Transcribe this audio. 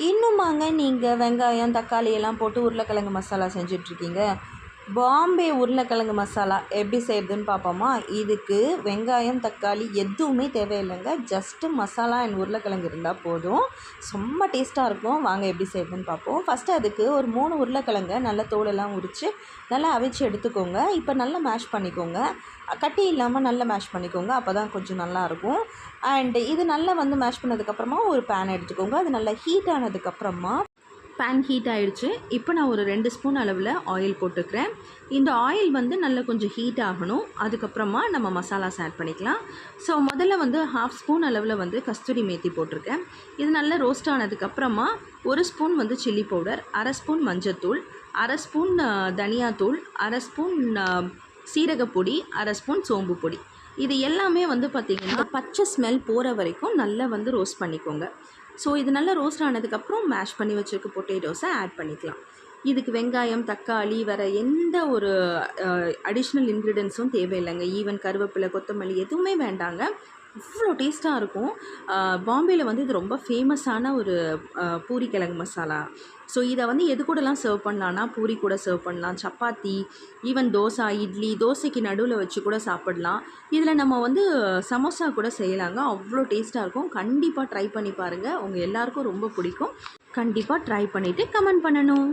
இன்னுமாங்க நீங்கள் வெங்காயம் தக்காளி எல்லாம் போட்டு உருளைக்கிழங்கு மசாலா செஞ்சிட்ருக்கீங்க? பாம்பே உருளைக்கிழங்கு மசாலா எப்படி செய்கிறதுன்னு பார்ப்போமா? இதுக்கு வெங்காயம் தக்காளி எதுவுமே தேவையில்லைங்க. ஜஸ்ட்டு மசாலா அண்ட் உருளைக்கிழங்கு இருந்தால் போதும். செம்ம டேஸ்ட்டாக இருக்கும். வாங்க எப்படி செய்கிறதுன்னு பார்ப்போம். ஃபஸ்ட்டு அதுக்கு ஒரு 3 உருளைக்கிழங்க நல்லா தோலெல்லாம் உரித்து நல்லா அவிச்சு எடுத்துக்கோங்க. இப்போ நல்லா மேஷ் பண்ணிக்கோங்க. கட்டி இல்லாமல் நல்லா மேஷ் பண்ணிக்கோங்க. அப்போ தான் கொஞ்சம் நல்லாயிருக்கும். அண்டு இது நல்லா வந்து மேஷ் பண்ணதுக்கப்புறமா ஒரு பேன் எடுத்துக்கோங்க. அது நல்லா ஹீட் ஆனதுக்கப்புறமா பேன் ஹீட் ஆகிடுச்சு. இப்போ நான் ஒரு 2 ஸ்பூன் அளவில் ஆயில் போட்டுக்கிறேன். இந்த ஆயில் வந்து நல்லா கொஞ்சம் ஹீட் ஆகணும். அதுக்கப்புறமா நம்ம மசாலாஸ் ஆட் பண்ணிக்கலாம். ஸோ முதல்ல வந்து 1/2 ஸ்பூன் அளவில் வந்து கஸ்தூரி மேத்தி போட்டிருக்கேன். இது நல்லா ரோஸ்ட் ஆனதுக்கப்புறமா 1 ஸ்பூன் வந்து சில்லி பவுடர், 1/2 ஸ்பூன் மஞ்சத்தூள், 1/2 ஸ்பூன் தனியாத்தூள், 1/2 ஸ்பூன் சீரகப்பொடி, 1/2 ஸ்பூன் சோம்பு பொடி. இது எல்லாமே வந்து பார்த்திங்கன்னா பச்சை ஸ்மெல் போகிற வரைக்கும் நல்லா வந்து ரோஸ்ட் பண்ணிக்கோங்க. ஸோ இது நல்லா ரோஸ்ட் ஆனதுக்கப்புறம் மேஷ் பண்ணி வச்சுருக்க பொட்டேட்டோஸை ஆட் பண்ணிக்கலாம். இதுக்கு வெங்காயம் தக்காளி வேறு எந்த ஒரு அடிஷ்னல் இன்க்ரீடியன்ஸும் தேவையில்லைங்க. ஈவன் கருவேப்பிலை கொத்தமல்லி எதுவுமே வேண்டாங்க. அவ்வளோ டேஸ்ட்டாக இருக்கும். பாம்பேயில் வந்து இது ரொம்ப ஃபேமஸான ஒரு பூரி கிழங்கு மசாலா. ஸோ இதை வந்து எது கூடலாம் சர்வ் பண்ணலான்னா பூரி கூட சர்வ் பண்ணலாம், சப்பாத்தி, ஈவன் தோசை, இட்லி, தோசைக்கு நடுவில் வச்சு கூட சாப்பிடலாம். இதில் நம்ம வந்து சமோசா கூட செய்யலாங்க. அவ்வளோ டேஸ்ட்டாக இருக்கும். கண்டிப்பாக ட்ரை பண்ணி பாருங்கள். உங்கள் எல்லாருக்கும் ரொம்ப பிடிக்கும். கண்டிப்பாக ட்ரை பண்ணிவிட்டு கமெண்ட் பண்ணணும்.